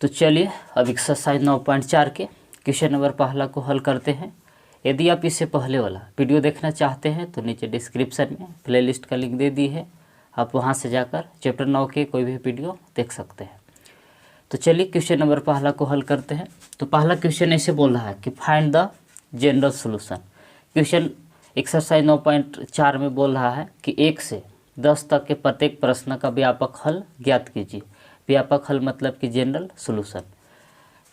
तो चलिए अब एक्सरसाइज 9.4 के क्वेश्चन नंबर पहला को हल करते हैं। यदि आप इससे पहले वाला वीडियो देखना चाहते हैं तो नीचे डिस्क्रिप्शन में प्लेलिस्ट का लिंक दे दी है, आप वहां से जाकर चैप्टर 9 के कोई भी वीडियो देख सकते हैं। तो चलिए क्वेश्चन नंबर पहला को हल करते हैं। तो पहला क्वेश्चन ऐसे बोल रहा है कि find the general solution. Question exercise 9.4 में बोल रहा है कि 1 से 10 तक के प्रत्येक प्रश्न का व्यापक हल ज्ञात कीजिए। व्यापक हल मतलब कि जनरल सोल्यूशन।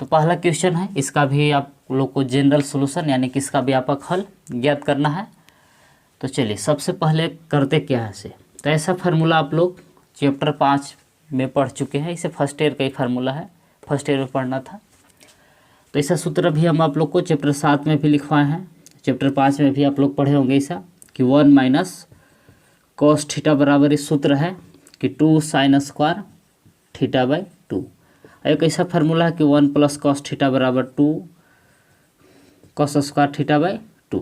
तो पहला क्वेश्चन है, इसका भी आप लोग को जनरल सोल्यूशन यानी कि इसका व्यापक हल ज्ञात करना है। तो चलिए सबसे पहले करते क्या है इसे। तो ऐसा फार्मूला आप लोग चैप्टर 5 में पढ़ चुके हैं, इसे फर्स्ट ईयर का ही फार्मूला है, फर्स्ट ईयर में पढ़ना था। तो ऐसा सूत्र भी हम आप लोग को चैप्टर 7 में भी लिखवाए हैं, चैप्टर 5 में भी आप लोग पढ़े होंगे ऐसा कि 1 माइनस कॉस थीटा बराबर इस सूत्र है कि 2 साइन स्क्वायर थीटा बाई 2। एक ऐसा फार्मूला है कि 1 प्लस कॉस थीटा बराबर 2 कॉस स्क्वायर थीटा बाई 2।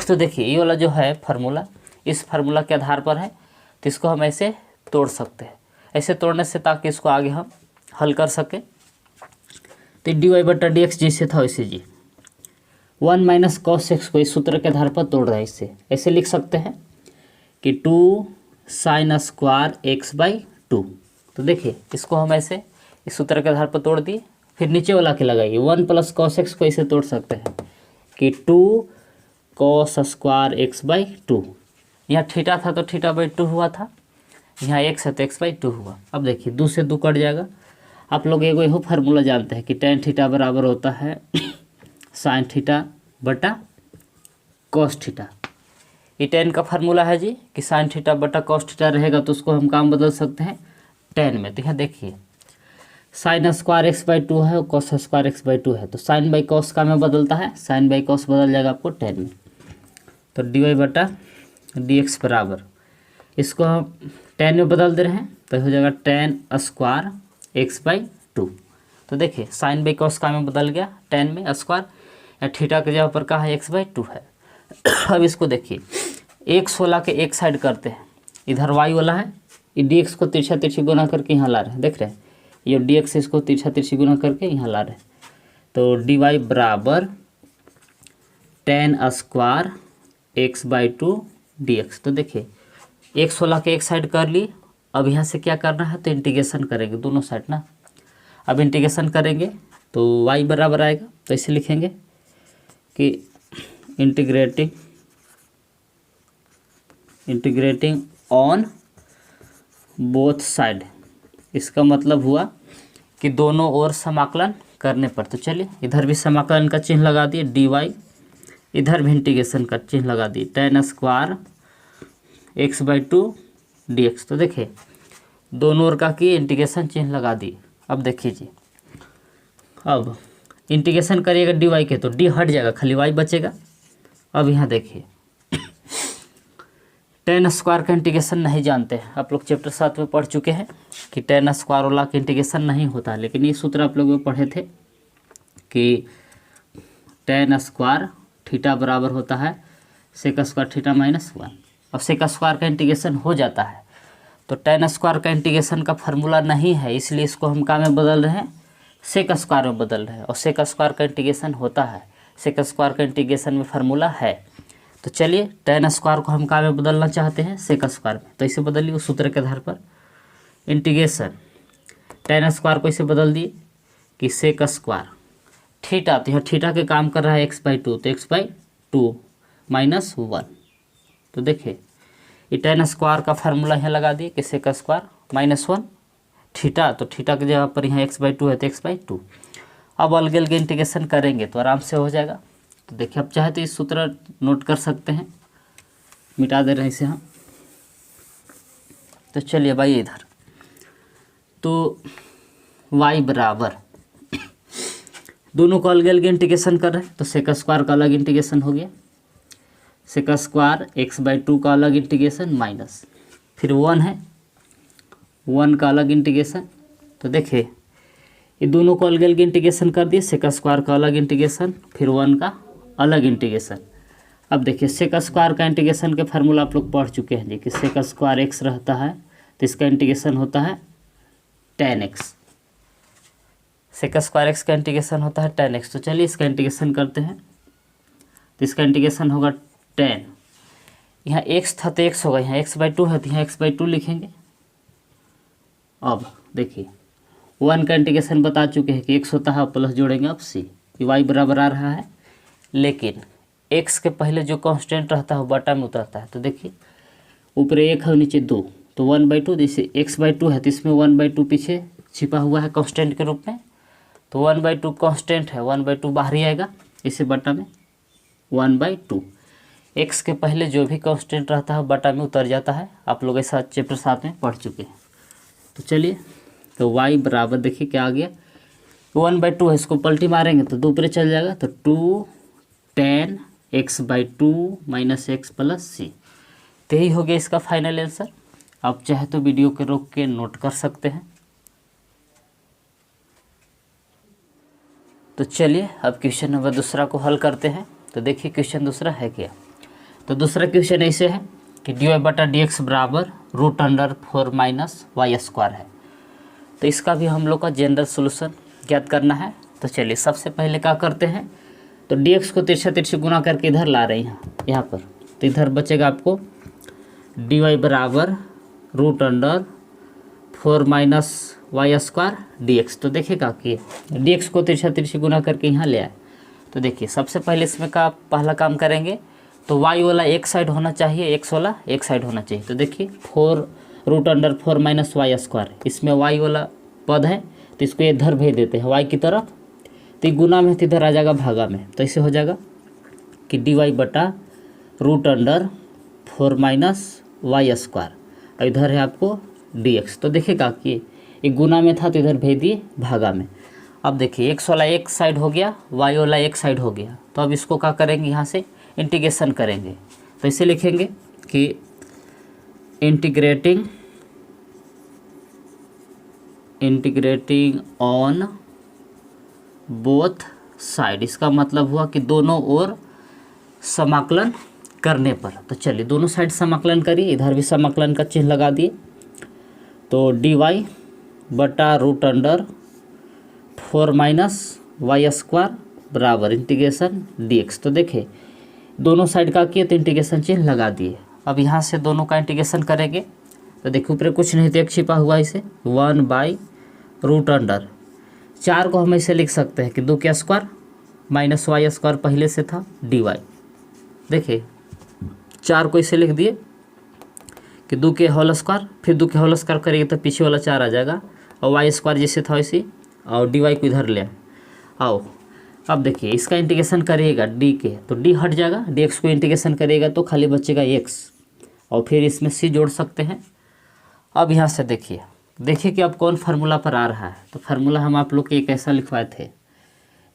तो देखिए ये वाला जो है फार्मूला, इस फार्मूला के आधार पर है, तो इसको हम ऐसे तोड़ सकते हैं, ऐसे तोड़ने से ताकि इसको आगे हम हल कर सकें। तो डी वाई बटा डी एक्स जैसे था वैसे जी 1 माइनस कॉस एक्स को इस सूत्र के आधार पर तोड़ रहा है, इससे ऐसे लिख सकते हैं कि 2 साइन स्क्वायर एक्स बाई 2। तो देखिए इसको हम ऐसे इस सूत्र के आधार पर तोड़ दिए, फिर नीचे वाला के लगाइए 1 प्लस कॉस एक्स को ऐसे तोड़ सकते हैं कि 2 कॉस स्क्वायर एक्स बाई 2। यहाँ थीटा था तो थीटा बाई 2 हुआ था, यहाँ एक्स है तो एक्स बाई 2 हुआ। अब देखिए 2 से 2 कट जाएगा। आप लोग एगो यहो फार्मूला जानते हैं कि tan थीटा बराबर होता है साइन थीटा बटा कॉस थीटा। ये tan का फार्मूला है जी कि साइन थीटा बटा कॉस थीटा रहेगा तो उसको हम काम बदल सकते हैं tan में। तो यहाँ देखिए साइन स्क्वायर एक्स बाई 2 है और कॉस स्क्वायर एक्स बाई 2 है, तो साइन बाई कॉस का में बदलता है, साइन बाई कॉस बदल जाएगा आपको tan में। तो डी वाई बटा डी एक्स बराबर इसको हम tan में बदल दे रहे हैं तो हो जाएगा tan स्क्वायर एक्स बाई 2। तो देखिए साइन बाई कॉस का में बदल गया tan में स्क्वायर, या थीटा के जगह पर कहा है एक्स बाई 2 है। अब इसको देखिए एक 16 के एक साइड करते हैं, इधर वाई वाला है, ये डी एक्स को तिरछा तिरछी गुना करके यहाँ ला रहे हैं, देख रहे हैं ये डी एक्स इसको तिरछा तिरछी गुना करके यहाँ ला रहे हैं। तो डी वाई बराबर tan square x by 2 D x. तो देखिए एक 16 के एक साइड कर ली, अब यहाँ से क्या करना है तो इंटीग्रेशन करेंगे दोनों साइड ना। अब इंटीग्रेशन करेंगे तो y बराबर आएगा, तो इसे लिखेंगे कि इंटीग्रेटिंग ऑन बोथ साइड। इसका मतलब हुआ कि दोनों ओर समाकलन करने पर। तो चलिए इधर भी समाकलन का चिन्ह लगा दिए डी वाई, इधर भी इंटीग्रेशन का चिन्ह लगा दिए tan square x by 2 D x. तो देखिए दोनों ओर का किए इंटीग्रेशन चिन्ह लगा दिए। अब देखिए जी अब इंटीग्रेशन करिएगा डी वाई के तो डी हट जाएगा, खाली वाई बचेगा। अब यहाँ देखिए tan स्क्वायर का इंटीग्रेशन नहीं जानते हैं, आप लोग चैप्टर 7 में पढ़ चुके हैं कि tan स्क्वायर वाला का इंटीग्रेशन नहीं होता, लेकिन ये सूत्र आप लोग पढ़े थे कि tan स्क्वायर थीटा बराबर होता है सेक स्क्वायर थीटा माइनस 1। अब सेक स्क्वायर का इंटीग्रेशन हो जाता है तो tan स्क्वायर का इंटीग्रेशन का फार्मूला नहीं है, इसलिए इसको हम क्या में बदल रहे हैं सेक स्क्वायर में बदल रहे हैं, और सेक स्क्वायर का इंटीग्रेशन होता है, सेक स्क्वायर का इंटीग्रेशन में फार्मूला है। तो चलिए tan स्क्वायर को हम क्या में बदलना चाहते हैं सेक स्क्वायर में, तो इसे बदलिए उस सूत्र के आधार पर इंटीग्रेशन tan स्क्वायर को इसे बदल दिए कि सेक स्क्वायर थीटा, तो यहाँ थीटा के काम कर रहा है एक्स बाई 2, तो एक्स बाई 2 माइनस 1। तो देखिए ये tan स्क्वायर का फार्मूला यहाँ लगा दिए कि सेक स्क्वायर माइनस 1 थीटा, तो थीटा की जगह पर यहाँ एक्स बाई 2 है तो एक्स बाई 2। अब अलग अलग इंटीग्रेशन करेंगे तो आराम से हो जाएगा। तो देखिए अब चाहे तो इस सूत्र नोट कर सकते हैं, मिटा दे रहे हैं इसे हम। तो चलिए भाई इधर तो y बराबर दोनों को अलग अलग इंटीग्रेशन कर रहे हैं, तो सेक स्क्वायर का अलग इंटीग्रेशन हो गया, सेक स्क्वायर एक्स बाई 2 का अलग इंटीग्रेशन माइनस, फिर 1 है 1 का अलग इंटीग्रेशन। तो देखिए ये दोनों को अलग अलग इंटीग्रेशन कर दिए, सेक स्क्वायर का अलग इंटीग्रेशन फिर 1 का अलग इंटीग्रेशन। अब देखिए सेक स्क्वायर का इंटीग्रेशन के फार्मूला आप लोग पढ़ चुके हैं जी कि सेक स्क्वायर एक्स रहता है तो इसका इंटीग्रेशन होता है tan x। Sec square x का इंटीग्रेशन होता है tan x। तो चलिए इसका इंटीग्रेशन करते हैं। तो इसका इंटीग्रेशन होगा tan, यहाँ x था तो x होगा, यहाँ x/2 है तो यहाँ x/2 लिखेंगे। अब देखिए 1 का इंटीग्रेशन बता चुके हैं कि x होता है, प्लस जोड़ेंगे अब c, y बराबर आ रहा है, लेकिन x के पहले जो कांस्टेंट रहता है वो बटा में उतरता है। तो देखिए ऊपर 1 है नीचे 2, तो 1/2, जैसे x/2 है तो इसमें 1/2 पीछे छिपा हुआ है कांस्टेंट के रूप में, तो 1/2 कांस्टेंट है, 1/2 बाहर ही आएगा, इसे बटा में 1/2। x के पहले जो भी कांस्टेंट रहता है बटा में उतर जाता है, आप लोग ऐसा चैप्टर 7 में पढ़ चुके हैं। तो चलिए, तो y बराबर देखिए क्या आ गया, 1/2 है, इसको पलटी मारेंगे तो 2 ऊपर चल जाएगा, तो 2 tan x/2 minus x plus c। तो यही हो गया इसका फाइनल आंसर। आप चाहे तो वीडियो के रोक के नोट कर सकते हैं। तो चलिए अब क्वेश्चन नंबर दूसरा को हल करते हैं। तो देखिए क्वेश्चन दूसरा है क्या। तो दूसरा क्वेश्चन ऐसे है कि dy/dx बराबर √4 माइनस y स्क्वायर है। तो इसका भी हम लोग का जनरल सोल्यूशन ज्ञात करना है। तो चलिए सबसे पहले क्या करते हैं, तो dx को तिरछा गुना करके इधर ला रहे हैं यहाँ पर, तो इधर बचेगा आपको dy बराबर √4 माइनस y स्क्वायर dx। तो देखिएगा कि dx को तिरछा गुना करके यहाँ ले आए। तो देखिए सबसे पहले इसमें का पहला काम करेंगे, तो y वाला एक साइड होना चाहिए, x वाला एक साइड होना चाहिए। तो देखिए √4 माइनस y स्क्वायर, इसमें y वाला पद है तो इसको इधर भेज देते हैं y की तरफ, तो ये गुना में तो इधर आ जाएगा भागा में, तो ऐसे हो जाएगा कि dy बटा √4 माइनस y स्क्वायर, और इधर है आपको dx। तो देखिएगा कि ये गुना में था तो इधर भेज दिए भागा में। अब देखिए x वाला एक साइड हो गया, y वाला एक साइड हो गया, तो अब इसको क्या करेंगे, यहाँ से इंटीग्रेशन करेंगे। तो इसे लिखेंगे कि इंटीग्रेटिंग ऑन बोथ साइड, इसका मतलब हुआ कि दोनों ओर समाकलन करने पर। तो चलिए दोनों साइड समाकलन करिए, इधर भी समाकलन का चिन्ह लगा दिए। तो dy बटा √4 माइनस y स्क्वायर बराबर इंटीग्रेशन dx। तो देखें दोनों साइड का किए तो इंटीग्रेशन चिन्ह लगा दिए। अब यहाँ से दोनों का इंटीग्रेशन करेंगे, तो देखो ऊपर कुछ नहीं तो एक छिपा हुआ है, इसे 1/4 को हम ऐसे लिख सकते हैं कि 2 का स्क्वायर माइनस y स्क्वायर पहले से था dy। देखिए 4 को इसे लिख दिए कि 2 के होल स्क्वायर, फिर 2 के होल स्क्वायर करेंगे तो पीछे वाला 4 आ जाएगा, और y स्क्वायर जैसे था वैसे, और dy को इधर ले आओ। अब देखिए इसका इंटीग्रेशन करिएगा d के, तो d हट जाएगा, dx को इंटीग्रेशन करिएगा तो खाली बचेगा x, और फिर इसमें c जोड़ सकते हैं। अब यहाँ से देखिए कि अब कौन फार्मूला पर आ रहा है। तो फार्मूला हम आप लोग के एक ऐसा लिखवाए थे,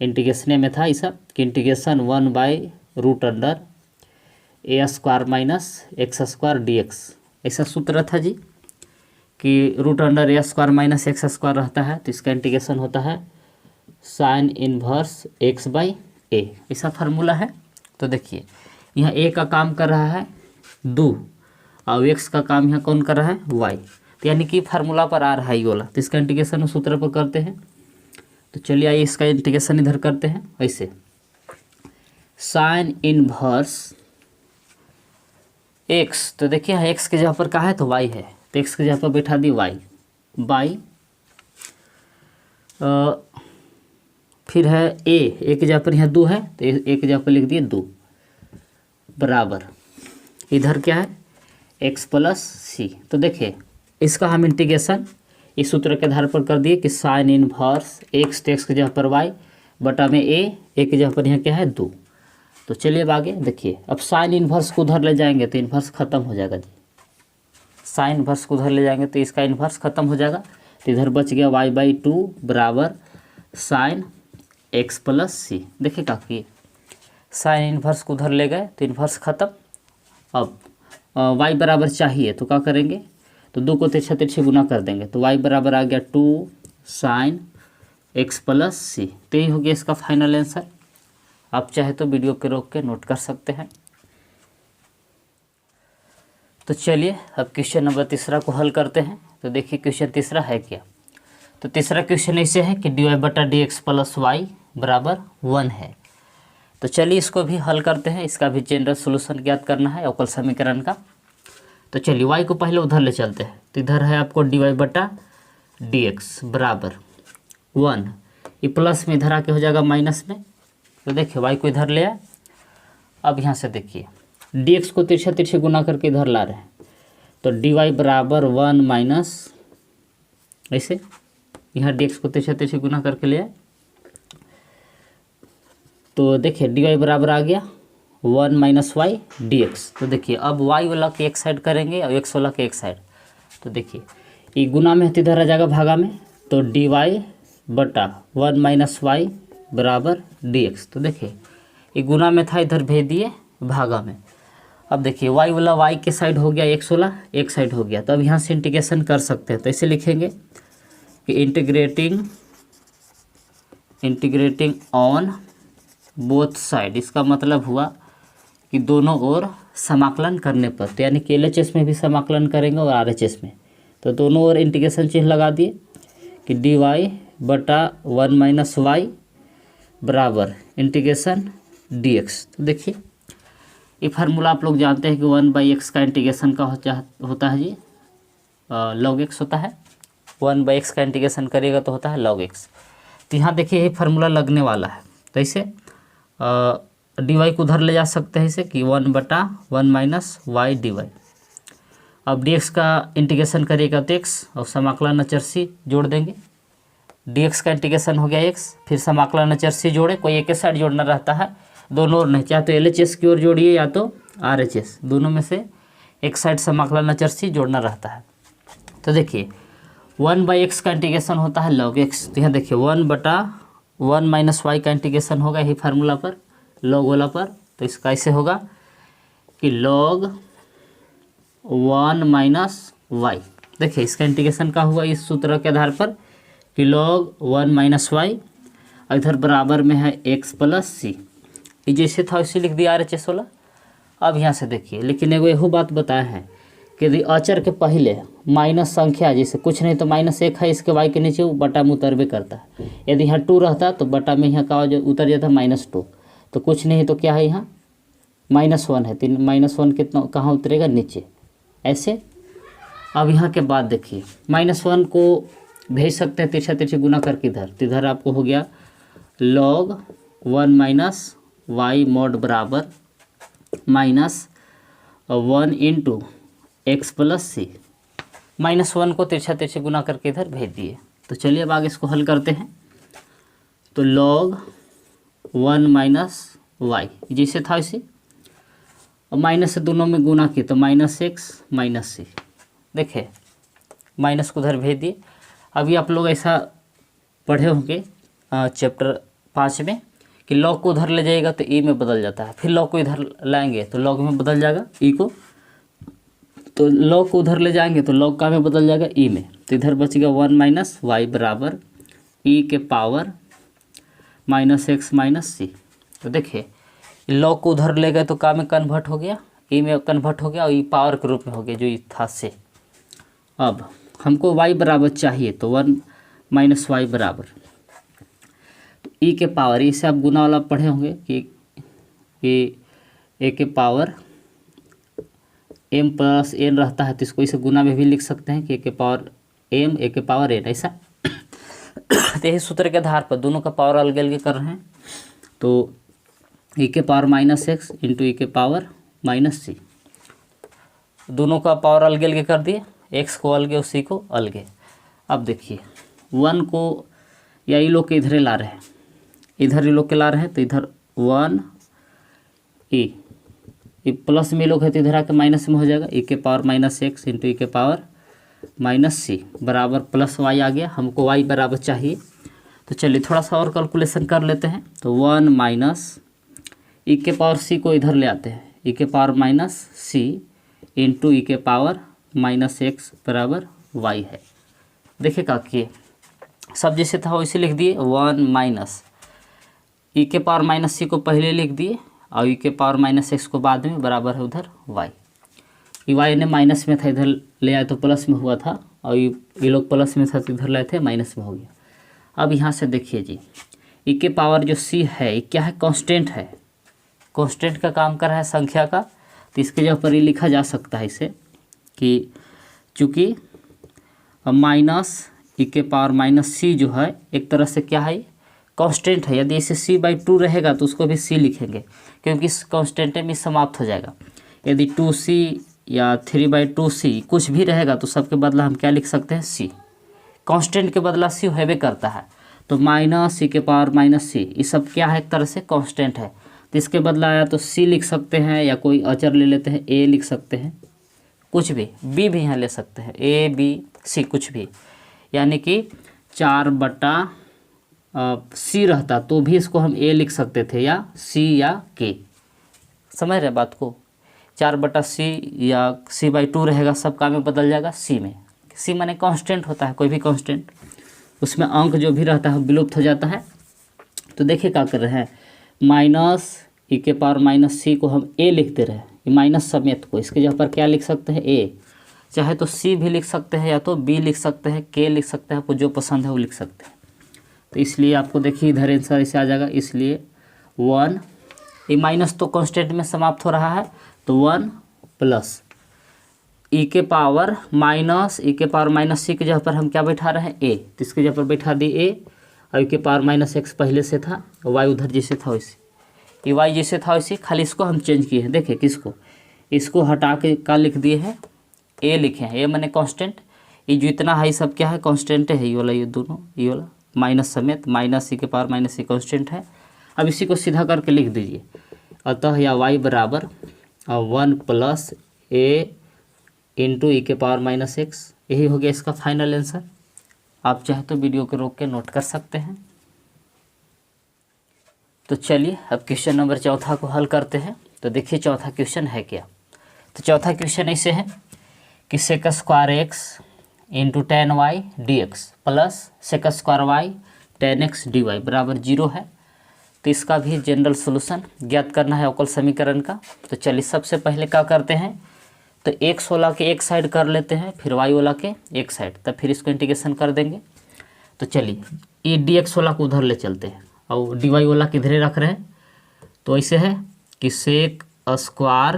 इंटीग्रेशन में था ऐसा कि integration 1/√a square minus x square dx, ऐसा सूत्र था जी कि √a square minus x square रहता है, तो इसका इंटीग्रेशन होता है साइन इनवर्स x/a, ऐसा फार्मूला है। तो देखिए यहाँ a का काम कर रहा है 2, और x का काम यहाँ कौन कर रहा है y, तो यानी कि फार्मूला पर आ रहा है ये वाला, तो इसका इंटीग्रेशन उस सूत्र पर करते हैं। तो चलिए आइए इसका इंटीग्रेशन इधर करते हैं ऐसे, साइन इनवर्स x, तो देखिए यहाँ x के जगह पर कहा है तो y है, तो x के जगह पर बैठा दी y बाई, फिर है a के जगह पर यहाँ 2 है तो a के जगह पर लिख दिए 2 बराबर, इधर क्या है x प्लस c। तो देखिए इसका हम इंटीग्रेशन इस सूत्र के आधार पर कर दिए कि साइन इनवर्स x, तो x के जगह पर y बटा में a के जगह पर यहाँ क्या है 2। तो चलिए अब आगे देखिए, अब साइन इनवर्स को उधर ले जाएंगे तो इनवर्स खत्म हो जाएगा जी, साइन इनवर्स को उधर ले जाएंगे तो इसका इनवर्स खत्म हो जाएगा, तो इधर बच गया y/2 बराबर साइन x प्लस c। देखिए काकी साइन इनवर्स को उधर ले गए तो इनवर्स खत्म। अब y बराबर चाहिए तो क्या करेंगे, तो 2 को तिरछा गुना कर देंगे, तो y बराबर आ गया 2 साइन x प्लस c। तो यही हो गया इसका फाइनल आंसर। आप चाहे तो वीडियो के रोक के नोट कर सकते हैं। तो चलिए अब क्वेश्चन नंबर तीसरा को हल करते हैं। तो देखिए क्वेश्चन तीसरा है क्या। तो तीसरा क्वेश्चन ऐसे है कि dy बटा डी एक्स प्लस वाई बराबर 1 है। तो चलिए इसको भी हल करते हैं, इसका भी जनरल सोल्यूशन ज्ञात करना है अवकल समीकरण का। तो चलिए y को पहले उधर ले चलते हैं। तो इधर है आपको dy बटा डी एक्स बराबर 1, ये प्लस में इधर आके हो जाएगा माइनस में। तो देखिए y को इधर ले आए। अब यहाँ से देखिए dx को तिरछा तिरछे गुना करके इधर ला रहे हैं, तो dy बराबर 1 माइनस ऐसे यहाँ dx को तिरछा तिरछे गुना करके ले आए। तो देखिए dy बराबर आ गया 1 माइनस वाई डी एक्स। तो देखिए अब y वाला के एक साइड करेंगे और x वाला के एक साइड। तो देखिए ये गुना में इधर आ जाएगा भागा में, तो dy बटा 1 माइनस वाई बराबर डी एक्स। तो देखिए ये गुना में था, इधर भेज दिए भागा में। अब देखिए y वाला y के साइड हो गया, x वाला एक साइड हो गया। तो अब यहाँ से इंटीग्रेशन कर सकते हैं। तो ऐसे लिखेंगे कि इंटीग्रेटिंग ऑन बोथ साइड, इसका मतलब हुआ कि दोनों ओर समाकलन करने पर। तो यानी कि LHS में भी समाकलन करेंगे और RHS में। तो दोनों ओर इंटीग्रेशन चिन्ह लगा दिए कि dy बटा 1 माइनस वाई बराबर इंटीग्रेशन dx। तो देखिए ये फार्मूला आप लोग जानते हैं कि 1/x का इंटीग्रेशन का होता है जी log x होता है। 1/x का इंटीग्रेशन करिएगा तो होता है log x। तो यहाँ देखिए ये फार्मूला लगने वाला है। तो इसे dy को उधर ले जा सकते हैं, इसे कि 1 बटा 1 माइनस वाई डी वाई। अब dx का इंटीग्रेशन करिएगा तो x और समाकलन अचर c जोड़ देंगे। dx का इंटीग्रेशन हो गया x, फिर समाकलन अचर c जोड़े, कोई एक साइड जोड़ना रहता है, दोनों ओर नहीं, चाहे तो LHS की ओर जोड़िए या तो RHS, दोनों में से एक साइड समाकलन अचर c जोड़ना रहता है। तो देखिए 1/x का इंटीग्रेशन होता है log x। तो यहाँ देखिए 1 बटा 1 माइनस वाई का इंटीग्रेशन होगा यही फार्मूला पर, log वाला पर। तो इसका ऐसे होगा कि log 1 माइनस वाई। देखिए इसका इंटीग्रेशन का हुआ इस सूत्र के आधार पर कि log 1 माइनस वाई, इधर बराबर में है x प्लस सी। ये जैसे था वैसे लिख दिया RHS वाला। अब यहाँ से देखिए, लेकिन एगो यहो बात बताया है कि यदि अचर के पहले माइनस संख्या, जैसे कुछ नहीं तो -1 है, इसके y के नीचे वो बटा में उतरबे करता है। यदि यहाँ 2 रहता तो बटा में यहाँ का जो उतर जाता -2। तो कुछ नहीं तो क्या है यहाँ -1 है, तो -1 कितना कहाँ उतरेगा नीचे ऐसे। अब यहाँ के बाद देखिए -1 को भेज सकते हैं तिरछा तिरछे गुना करके इधर। तो इधर आपको हो गया log 1 माइनस वाई मॉड बराबर -1 इंटू एक्स प्लस सी। -1 को तिरछा तिरछे गुना करके इधर भेज दिए। तो चलिए अब आगे इसको हल करते हैं। तो log 1 माइनस वाई जैसे था वैसे, और माइनस से दोनों में गुना किए तो -x माइनस सी। देखिए माइनस को उधर भेज दिए। अभी आप लोग ऐसा पढ़े होंगे चैप्टर 5 में कि log को उधर ले जाएगा तो e में बदल जाता है, फिर log को इधर लाएंगे तो log में बदल जाएगा e को, तो log को उधर ले जाएंगे तो log का में बदल जाएगा e में। तो इधर बचेगा 1 माइनस वाई बराबर e के पावर -x माइनस सी। तो देखिए log को उधर ले गए तो का में कन्वर्ट हो गया, e में कन्वर्ट हो गया और e पावर के रूप में हो गया जो था से। अब हमको y बराबर चाहिए तो 1 माइनस वाई बराबर तो e के पावर, इसे आप गुना वाला पढ़े होंगे कि a के पावर m प्लस n रहता है, तो इसको इसे गुना में भी लिख सकते हैं कि a के पावर m a के पावर n ऐसा। तो यही सूत्र के आधार पर दोनों का पावर अलग अलग कर रहे हैं। तो e के पावर -x इंटू e के पावर -c, दोनों का पावर अलग अलग कर दिए, x को अलगे और c को अलगे। अब देखिए 1 को या ये लोग के इधर ला रहे हैं, इधर ये लोग के ला रहे हैं, तो इधर 1 e प्लस में लोग है तो इधर आके माइनस में हो जाएगा, e के पावर -x इंटू e के पावर -c बराबर प्लस y आ गया। हमको y बराबर चाहिए। तो चलिए थोड़ा सा और कैलकुलेशन कर लेते हैं। तो 1 माइनस e के पावर c को इधर ले आते हैं, e के पावर -c इंटू e के पावर -x बराबर y है। देखिए का कि सब जैसे था वैसे लिख दिए, 1 माइनस e के पावर -c को पहले लिख दिए और e के पावर -x को बाद में, बराबर है उधर y। y ने माइनस में था, इधर ले आए तो प्लस में हुआ था, और ये लोग प्लस में था तो इधर लाए थे माइनस में हो गया। अब यहाँ से देखिए जी, ई के पावर जो सी है ये क्या है, कांस्टेंट है, कांस्टेंट का काम कर रहा है संख्या का। तो इसके जगह पर ये लिखा जा सकता है इसे कि चूँकि माइनस ई के पावर माइनस सी जो है एक तरह से क्या है, कांस्टेंट है। यदि इसे c/2 रहेगा तो उसको भी c लिखेंगे क्योंकि इस कांस्टेंट में समाप्त हो जाएगा। यदि 2c या 3/2c कुछ भी रहेगा तो सबके बदला हम क्या लिख सकते हैं, c। कांस्टेंट के बदला c हैवे करता है, तो माइनस ई के पावर माइनस सी ये सब क्या है, एक तरह से कांस्टेंट है। तो इसके बदला आया तो c लिख सकते हैं या कोई अचर ले लेते हैं, a लिख सकते हैं, कुछ भी, b भी यहाँ ले सकते हैं, a b c कुछ भी। यानी कि 4/c रहता तो भी इसको हम a लिख सकते थे या c या k। समझ रहे बात को, 4/c या c/2 रहेगा, सब काम में बदल जाएगा c में। c माने कांस्टेंट होता है, कोई भी कांस्टेंट, उसमें अंक जो भी रहता है विलुप्त हो जाता है। तो देखिए क्या कर रहे हैं, माइनस ई के पावर माइनस सी को हम a लिखते रहे, ये माइनस समेत को, इसके जगह पर क्या लिख सकते हैं, a। चाहे तो c भी लिख सकते हैं या तो b लिख सकते हैं, k लिख सकते हैं, आपको जो पसंद है वो लिख सकते हैं। तो इसलिए आपको देखिए इधर आंसर ऐसे आ जाएगा, इसलिए 1, ये माइनस तो कांस्टेंट में समाप्त हो रहा है, तो 1 प्लस ई के पावर माइनस ई के पावर माइनस सी की जगह पर हम क्या बैठा रहे हैं, a। तो इसके जगह पर बैठा दिए a, और ई के पावर माइनस एक्स पहले से था, y उधर जैसे था वैसे, ये y जैसे था वैसे, खाली इसको हम चेंज किए हैं। देखिए किसको, इसको हटा के क्या लिख दिए हैं, a लिखे हैं, a मैंने कांस्टेंट, ये जो इतना है सब क्या है, कांस्टेंट है, ये वाला, ये दोनों, ये वाला माइनस समेत, माइनस ई के पावर माइनस सी कांस्टेंट है। अब इसी को सीधा करके लिख दीजिए, अतः या y बराबर 1 प्लस a इंटू ई के पावर माइनस एक्स, यही हो गया इसका फाइनल आंसर। आप चाहे तो वीडियो को रोक के नोट कर सकते हैं। तो चलिए अब क्वेश्चन नंबर 4 को हल करते हैं। तो देखिए चौथा क्वेश्चन है क्या। तो चौथा क्वेश्चन ऐसे है कि sec square x into 10y dx plus sec square y 10x dy बराबर 0 है। तो इसका भी जनरल सोल्यूशन ज्ञात करना है अवकल समीकरण का। तो चलिए सबसे पहले क्या करते हैं, तो x वाला के एक साइड कर लेते हैं, फिर y वाला के एक साइड, तब फिर इसको इंटीग्रेशन कर देंगे। तो चलिए ये dx वाला को उधर ले चलते हैं और dy वाला किधरे रख रहे हैं। तो ऐसे है कि sec square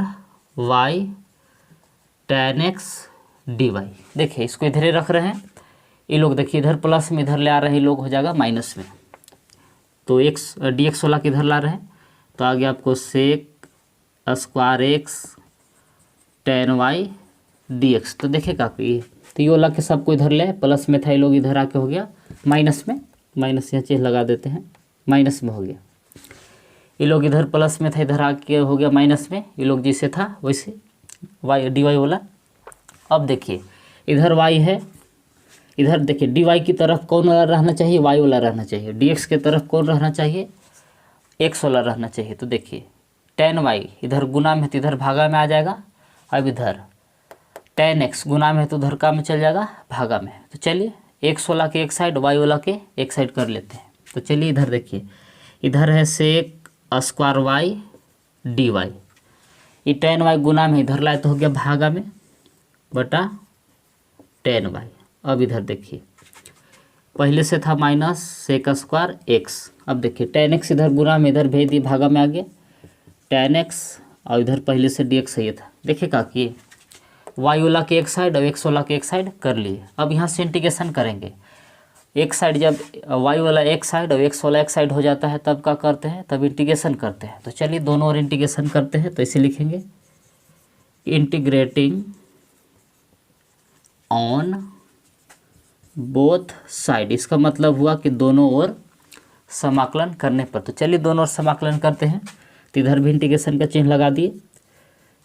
y 10x dy, देखिए इसको इधरे रख रहे हैं, ये लोग देखिए इधर प्लस में इधर ले आ रहे हैं, ये लोग हो जाएगा माइनस में। तो x dx वाला किधर ला रहे हैं, तो आगे आपको sec square x 10y dx। तो देखिए क्या ये, तो ये वाला के सबको इधर ले, प्लस में था, ये लोग इधर आके हो गया माइनस में, माइनस यहाँ चीज लगा देते हैं, माइनस में हो गया। ये लोग इधर प्लस में था, इधर आके हो गया माइनस में, ये लोग जैसे था वैसे y dy वाला। अब देखिए इधर y है, इधर देखिए dy की तरफ कौन वाला रहना चाहिए, y वाला रहना चाहिए, dx के तरफ कौन रहना चाहिए, x वाला रहना चाहिए। तो देखिए 10y इधर गुना में है तो इधर भागा में आ जाएगा, अब इधर 10x गुना में है तो उधर का में चल जाएगा भागा में। तो चलिए x वाला के एक साइड y वाला के एक साइड कर लेते हैं। तो चलिए इधर देखिए, इधर है सेक स्क्वायर y dy, ये 10y गुना में इधर लाए तो हो गया भागा में बटा 10y। अब इधर देखिए पहले से था माइनस सेक स्क्वायर x, अब देखिए 10x इधर गुना में इधर भेज दिए, भागा में आ गया 10x, और इधर पहले से dx सही था। देखिए क्या किए, y वाला के एक साइड और x वाला के एक साइड कर लिए। अब यहाँ से इंटीग्रेशन करेंगे, एक साइड जब y वाला एक साइड और x वाला एक साइड हो जाता है तब क्या करते हैं, तब इंटीग्रेशन करते हैं। तो चलिए दोनों ओर इंटीग्रेशन करते हैं। तो इसे लिखेंगे इंटीग्रेटिंग ऑन बोथ साइड, इसका मतलब हुआ कि दोनों ओर समाकलन करने पर। तो चलिए दोनों ओर समाकलन करते हैं। तो इधर भी इंटीग्रेशन का चिन्ह लगा दिए,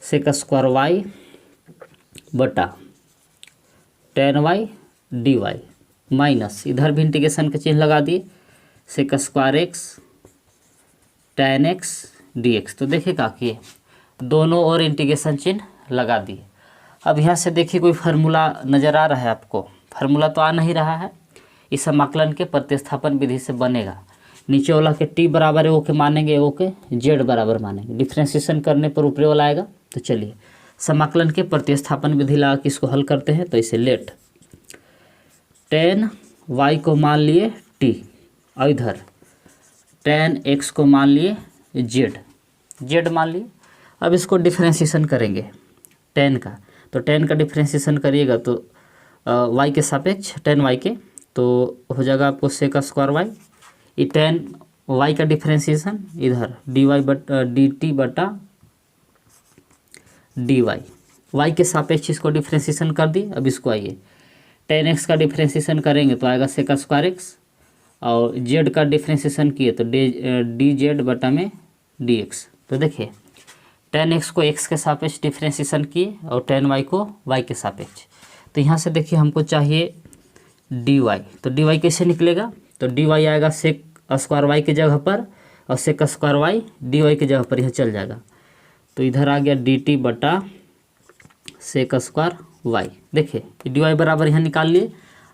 सेक स्क्वायर वाई बटा 10y dy माइनस, इधर भी इंटीग्रेशन का चिन्ह लगा दिए, सेक स्क्वायर एक्स 10x dx। तो देखिए क्या किए, दोनों ओर इंटीग्रेशन चिन्ह लगा दिए। अब यहाँ से देखिए कोई फार्मूला नज़र आ रहा है आपको, फार्मूला तो आ नहीं रहा है, इस समाकलन के प्रतिस्थापन विधि से बनेगा। नीचे वाला के t बराबर है वो के मानेंगे, वो के z बराबर मानेंगे, डिफ्रेंशिएशन करने पर ऊपरी वाला आएगा। तो चलिए समाकलन के प्रतिस्थापन विधि लगा के इसको हल करते हैं। तो इसे लेट टेन वाई को मान लिए टी और इधर टेन एक्स को मान लिए जेड मान लिए। अब इसको डिफ्रेंशिएशन करेंगे टेन का, तो टेन का डिफ्रेंशिएशन करिएगा तो वाई के सापेक्ष टेन वाई के, तो हो जाएगा आपको सेक स्क्वायर वाई। ये टेन वाई का डिफ्रेंशिएशन इधर डी वाई बटा डी टी बटा डी वाई के सापेक्ष इसको डिफ्रेंशिएशन कर दिए। अब इसको आइए टेन एक्स का डिफ्रेंशिएशन करेंगे तो आएगा सेक स्क्वायर एक्स, और जेड का डिफ्रेंशिएशन किए तो डी जेड बटा में डी एक्स। तो देखिए टेन एक्स को एक्स के सापेक्ष डिफ्रेंशिएशन किए और टेन वाई को वाई के सापेक्ष। तो यहाँ से देखिए हमको चाहिए डी वाई, तो डी वाई कैसे निकलेगा, तो डी वाई आएगा सेक स्क्वायर वाई की जगह पर और sec square y d y की जगह पर यह चल जाएगा। तो इधर आ गया डी टी बटा सेक स्क्वायर वाई। देखिए डी वाई बराबर यहाँ निकाल लिए।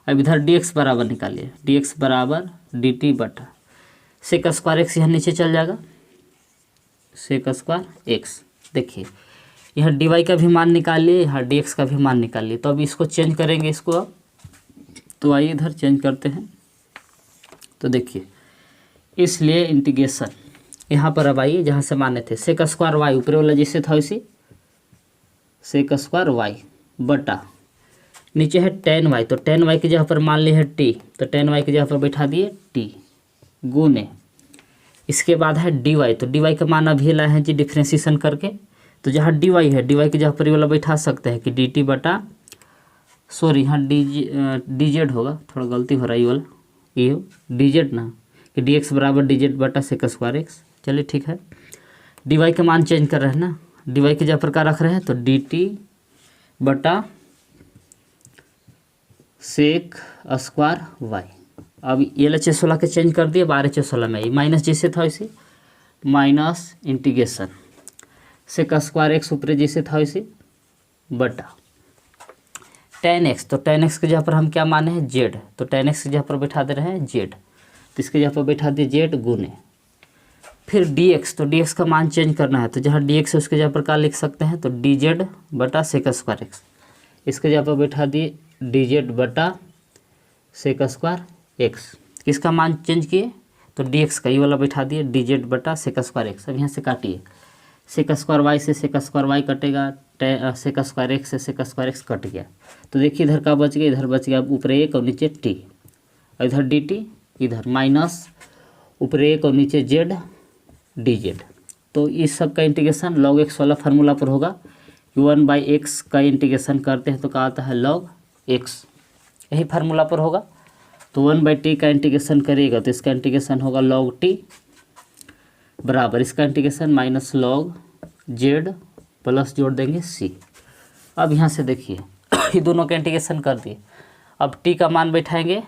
अब इधर डी एक्स बराबर निकालिए, डी एक्स बराबर डी टी बटा सेक स्क्वायर एक्स यहाँ नीचे चल जाएगा सेक स्क्वायर एक्स। देखिए यहाँ डी वाई का भी मान निकाल लिए, यहाँ डी एक्स का भी मान निकाल लिए। तो अब इसको चेंज करेंगे इसको अब, तो आइए इधर चेंज करते हैं। तो देखिए इसलिए इंटीग्रेशन यहाँ पर अब आइए जहाँ से माने थे सेक स्क्वायर वाई ऊपर वाला जैसे था वैसे सेक स्क्वायर वाई बटा नीचे है टेन वाई, तो टेन वाई की जगह पर मान लिए है टी, तो टेन वाई की जगह पर बैठा दिए टी गुने इसके बाद है डी वाई, तो डी वाई का मान अभी लाए हैं जी डिफ्रेंशिएशन करके। तो जहाँ डी वाई है डी वाई की जगह पर ये वाला बैठा सकते हैं कि डी टी बटा सॉरी यहाँ डी जेड होगा, थोड़ा गलती हो रहा है ये वाला, ये हो डी जेड ना कि डी एक्स बराबर डी जेड बटा सेक स्क्वायर एक्स। चलिए ठीक है, डी वाई का मान चेंज कर रहे हैं ना, डी वाई की जगह पर क्या रख रहे हैं तो डी टी बटा सेक स्क्वायर वाई। अब ये एल एच एस 16 के चेंज कर दिए, 12/16 में ये माइनस जैसे था वैसे minus integration sec square x ऊपर जैसे था वैसे बटा टेन एक्स, तो टेन एक्स की जगह पर हम क्या माने हैं जेड, तो टेन एक्स की जगह पर बैठा दे रहे हैं जेड, तो इसकी जगह पर बैठा दिए जेड गुने फिर डी एक्स, तो डी एक्स का मान चेंज करना है, तो जहाँ डी एक्स है उसके जगह पर क्या लिख सकते हैं तो डी जेड बटा सेक स्क्वायर एक्स। इसके जगह पर बैठा दिए डी जेड बटा सेक स्क्वायर एक्स। किसका मान चेंज किए तो डी एक्स का ये वाला बैठा दिए डी जेड बटा सेक स्क्वायर एक्स। अब यहाँ से काटिए सेक स्क्वायर वाई से सेक स्क्वायर वाई कटेगा, सेक स्क्वायर एक्स से सेक स्क्वायर एक्स कट गया। तो देखिए इधर का बच गया, इधर बच गया ऊपर एक और नीचे टी, और इधर डी टी, इधर माइनस ऊपर एक और नीचे जेड डी जेड। तो इस सब का इंटीग्रेशन लॉग एक्स वाला फार्मूला पर होगा कि 1/x का इंटीग्रेशन करते हैं तो क्या आता है लॉग एक्स, यही फार्मूला पर होगा। तो 1/t का इंटीग्रेशन करिएगा तो इसका इंटीग्रेशन होगा लॉग टी बराबर इसका integration minus log Z plus जोड़ देंगे सी। अब यहाँ से देखिए ये दोनों का इंटीग्रेशन कर दिए। अब टी का मान बैठाएंगे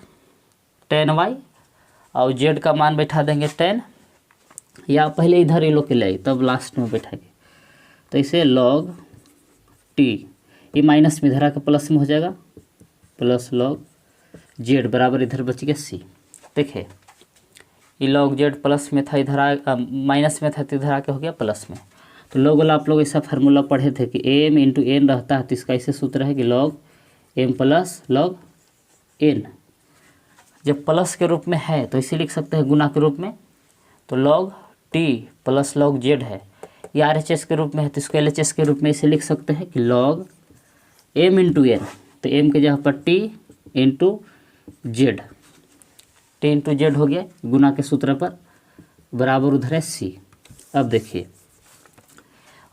10y और जेड का मान बैठा देंगे 10, या पहले इधर ये लोग के ले तब लास्ट में बैठाएंगे। तो इसे लॉग टी ये माइनस में इधर आकर प्लस में हो जाएगा प्लस लॉग जेड बराबर इधर बच गया सी। देखिए ये लॉग जेड प्लस में था इधर माइनस में था तो इधर आके हो गया प्लस में। तो लॉग वाला आप लोग ऐसा फार्मूला पढ़े थे कि एम इंटू एन रहता है, तो इसका ऐसे सूत्र है कि log m plus log n. जब प्लस के रूप में है तो इसे लिख सकते हैं गुना के रूप में, तो log T plus log Z है। ये आर एच एस के रूप में है तो इसको एल एच एस के रूप में इसे लिख सकते हैं कि लॉग एम इंटू एन, तो एम के जगह पर T into Z, T into Z हो गया गुना के सूत्र पर बराबर उधर है सी। अब देखिए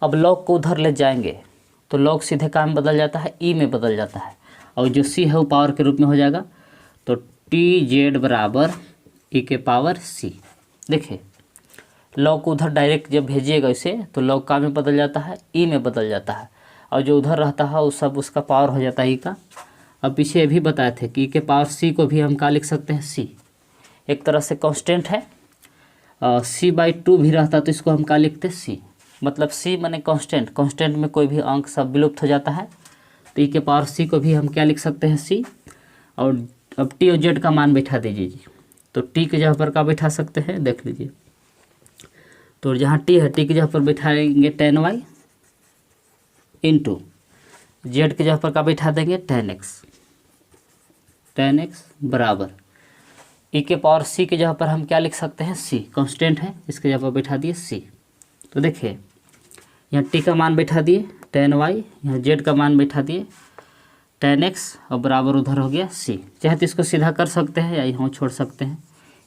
अब लॉग को उधर ले जाएंगे तो लॉग सीधे काम बदल जाता है ई में बदल जाता है, और जो सी है वो पावर के रूप में हो जाएगा। तो टी जेड बराबर ई के पावर सी। देखिए लॉग को उधर डायरेक्ट जब भेजिएगा इसे तो लॉग का में बदल जाता है ई में बदल जाता है, और जो उधर रहता है वो सब उसका पावर हो जाता है ई का। अब पीछे भी बताए थे कि ई के पावर सी को भी हम क्या लिख सकते हैं सी, एक तरह से कांस्टेंट है। c/2 भी रहता तो इसको हम क्या लिखते सी, मतलब सी माने कांस्टेंट, कांस्टेंट में कोई भी अंक सब विलुप्त हो जाता है। तो ई के पावर सी को भी हम क्या लिख सकते हैं सी। और अब टी और जेड का मान बैठा दीजिए जी, तो टी के जगह पर क्या बैठा सकते हैं देख लीजिए। तो जहाँ टी है टी की जगह पर बैठाएंगे 10y इंटू जेड की जगह पर क्या बैठा देंगे 10x, tan x बराबर e के पावर c के जगह पर हम क्या लिख सकते हैं, c कांस्टेंट है, इसके जगह पर बैठा दिए c। तो देखिए यहाँ t का मान बैठा दिए tan y, यहाँ z का मान बैठा दिए tan x और बराबर उधर हो गया c। चाहे तो इसको सीधा कर सकते हैं या यहाँ छोड़ सकते हैं।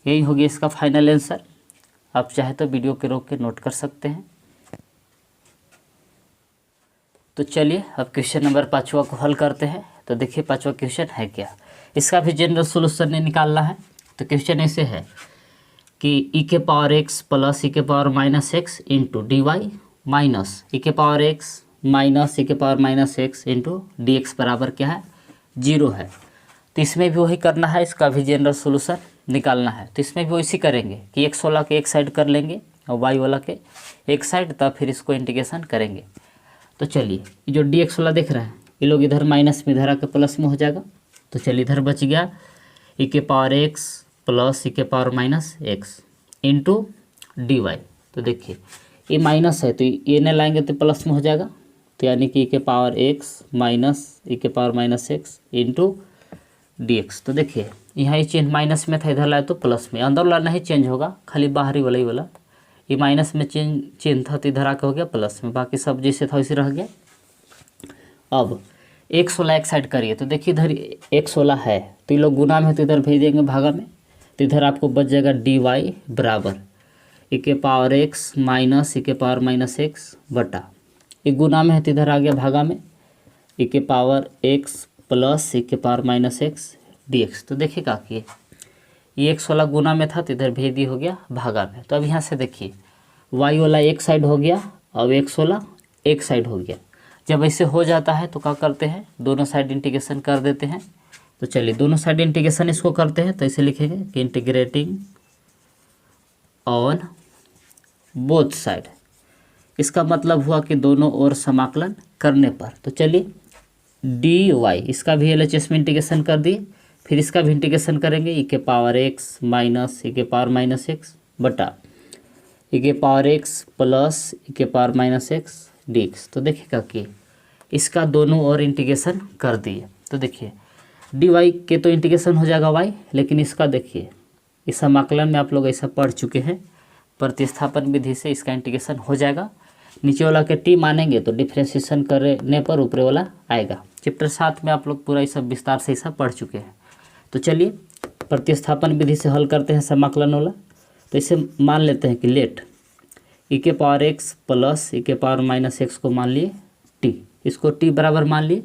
यही हो गया इसका फाइनल आंसर। आप चाहे तो वीडियो के रोक के नोट कर सकते हैं। तो चलिए अब क्वेश्चन नंबर 5वां को हल करते हैं। तो देखिए 5वां क्वेश्चन है क्या, इसका भी जनरल सोल्यूशन निकालना है। तो क्वेश्चन ऐसे है कि e के पावर x प्लस e के power minus x into d y minus e के पावर x माइनस e के power minus x into d x बराबर क्या है, 0 है। तो इसमें भी वही करना है, इसका भी जनरल सोल्यूशन निकालना है। तो इसमें भी वैसे करेंगे कि x वाला के एक साइड कर लेंगे और y वाला के एक साइड, तब फिर इसको इंटीग्रेशन करेंगे। तो चलिए ये जो dx वाला देख रहे हैं ये लोग इधर माइनस में, इधर आकर प्लस में हो जाएगा। तो चलिए इधर बच गया e के पावर x प्लस e के power minus x into d y. तो देखिए ये माइनस है तो ये न लाएंगे तो प्लस में हो जाएगा। तो यानी कि e के पावर x माइनस e के power minus x into d x. तो देखिए यहाँ ये चेंज माइनस में था, इधर लाए तो प्लस में, अंदर वाला नहीं चेंज होगा, खाली बाहरी वाला ही वाला ये माइनस में चेंज था तो इधर आके हो गया प्लस में, बाकी सब जैसे था वैसे रह गया। अब x वाला एक साइड करिए। तो देखिए इधर x वाला है तो ये लोग गुना में है तो इधर भेज देंगे भागा में। तो इधर आपको बच जाएगा डी वाई बराबर e के पावर x माइनस e के पावर माइनस x बटा, ये गुना में है तो इधर आ गया भागा में e के पावर x प्लस e के power minus x D x. तो देखिए क्या किए, ये x वाला गुना में था तो इधर भेज दी हो गया भागा में। तो अब यहाँ से देखिए y वाला एक साइड हो गया और x वाला एक साइड हो गया। जब ऐसे हो जाता है तो क्या करते हैं, दोनों साइड इंटीग्रेशन कर देते हैं। तो चलिए दोनों साइड इंटीग्रेशन इसको करते हैं। तो ऐसे लिखेंगे कि इंटीग्रेटिंग ऑन बोथ साइड, इसका मतलब हुआ कि दोनों ओर समाकलन करने पर। तो चलिए डी वाई इसका भी LHS में इंटीग्रेशन कर दिए, फिर इसका भी इंटीग्रेशन करेंगे e के पावर x माइनस e के पावर माइनस x बटा e के पावर x प्लस e के power minus x D x. तो देखिए क्या किए, इसका दोनों ओर इंटीग्रेशन कर दिए। तो देखिए डी वाई के तो इंटीग्रेशन हो जाएगा y, लेकिन इसका देखिए इस समाकलन में आप लोग ऐसा पढ़ चुके हैं, प्रतिस्थापन विधि से इसका इंटीग्रेशन हो जाएगा। नीचे वाला के t मानेंगे तो डिफ्रेंशिएशन करने पर ऊपर वाला आएगा। चैप्टर 7 में आप लोग पूरा ये सब विस्तार से ऐसा पढ़ चुके हैं। तो चलिए प्रतिस्थापन विधि से हल करते हैं समाकलन वाला। तो इसे मान लेते हैं कि लेट e के पावर x प्लस e के पावर माइनस x को मान लिए t, इसको t बराबर मान लिए।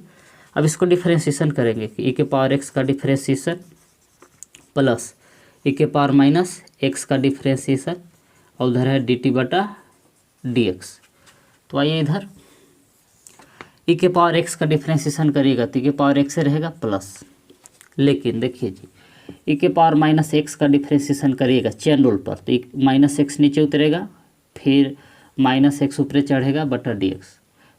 अब इसको डिफ्रेंशिएशन करेंगे कि e के पावर x का डिफ्रेंशिएशन प्लस e के पावर माइनस x का डिफ्रेंशिएशन और उधर है dt बटा dx। तो आइए इधर e के पावर x का डिफ्रेंशिएशन करिएगा तो e के पावर x से रहेगा प्लस, लेकिन देखिए जी e के पावर माइनस x का डिफ्रेंशिएशन करिएगा चेन रूल पर तो माइनस x नीचे उतरेगा, फिर माइनस x ऊपर चढ़ेगा बटा dx।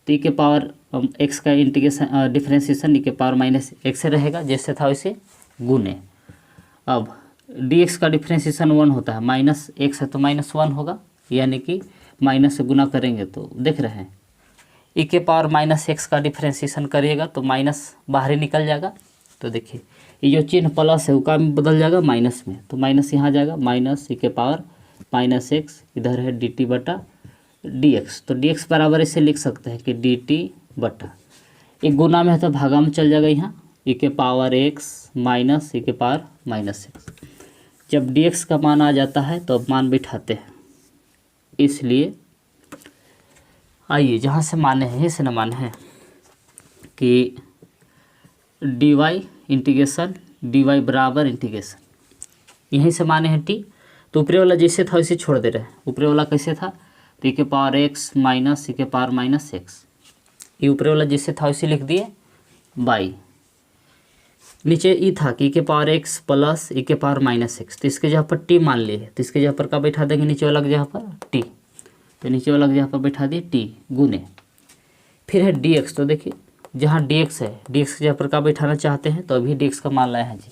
तो e के पावर x का इंटीग्रेशन डिफ्रेंशिएशन e के पावर माइनस x से रहेगा, जैसे था वैसे गुने। अब dx का डिफ्रेंशिएशन 1 होता है, माइनस x है तो माइनस 1 होगा, यानी कि माइनस से गुना करेंगे तो देख रहे हैं e के पावर माइनस x का डिफ्रेंशिएशन करिएगा तो माइनस बाहर ही निकल जाएगा। तो देखिए ये जो चिन्ह प्लस है वो का में बदल जाएगा माइनस में, तो माइनस यहाँ जाएगा माइनस e के पावर माइनस x, इधर है dt बटा dx। तो dx बराबर इसे लिख सकते हैं कि dt बटा, एक गुना में है तो भागा में चल जाएगा यहाँ e के पावर x माइनस e के पावर माइनस x। जब dx का मान आ जाता है तो अब मान बिठाते हैं, इसलिए आइए जहाँ से माने हैं से न माने हैं कि d y integration d y बराबर इंटीग्रेशन, यहीं से माने हैं t। तो ऊपरी वाला जैसे था वैसे छोड़ दे रहे हैं। ऊपरी वाला कैसे था, तो e के पावर x माइनस e के पावर माइनस x, ये ऊपरी वाला जैसे था वैसे लिख दिए बाई। नीचे ई था कि e के पावर x प्लस e के पावर माइनस x, तो इसके जगह पर t मान लिए तो इसके जगह पर का बैठा देंगे नीचे वाला की जगह पर t, तो नीचे वाला की जगह पर बैठा दिए t गुने, फिर है dx। तो देखिए जहाँ dx है dx की जगह पर का बैठाना चाहते हैं तो अभी dx का मान लाए हैं जी,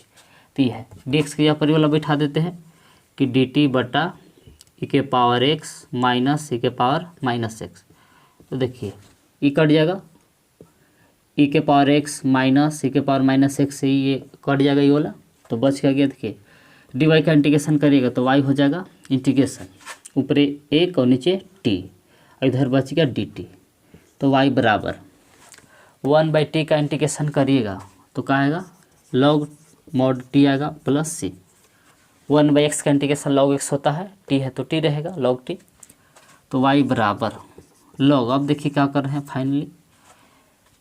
तो ये है dx की जगह पर वाला बैठा देते हैं कि dt बटा e के पावर x माइनस e के पावर माइनस x। तो देखिए ई कट जाएगा, ई के पावर एक्स माइनस ई के पावर माइनस एक्स से ये कट जाएगा ये वाला, तो बच का गया। देखिए डी वाई का इंटीग्रेशन करिएगा तो वाई हो जाएगा इंटीग्रेशन ऊपर एक और नीचे टी, इधर बच गया डी टी। तो वाई बराबर 1/t का इंटीग्रेशन करिएगा तो क्या आएगा लॉग मॉड टी आएगा प्लस सी। 1/x का इंटीग्रेशन लॉग एक्स होता है, टी है तो टी रहेगा लॉग टी। तो वाई बराबर लॉग, अब देखिए क्या कर रहे हैं फाइनली,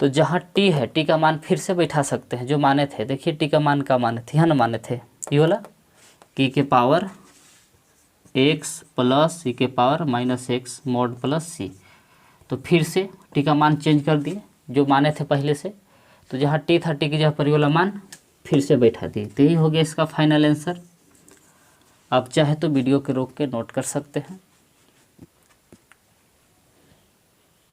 तो जहाँ टी है टी का मान फिर से बैठा सकते हैं जो माने थे। देखिए टी का मान का माने थे, यहाँ ना माने थे ये वाला की के पावर एक्स प्लस ई के power minus x mod plus c. तो फिर से टी का मान चेंज कर दिए जो माने थे पहले से, तो जहाँ टी था टी की जगह पर ये वाला मान फिर से बैठा दिए। तो यही हो गया इसका फाइनल आंसर। आप चाहे तो वीडियो के रोक के नोट कर सकते हैं।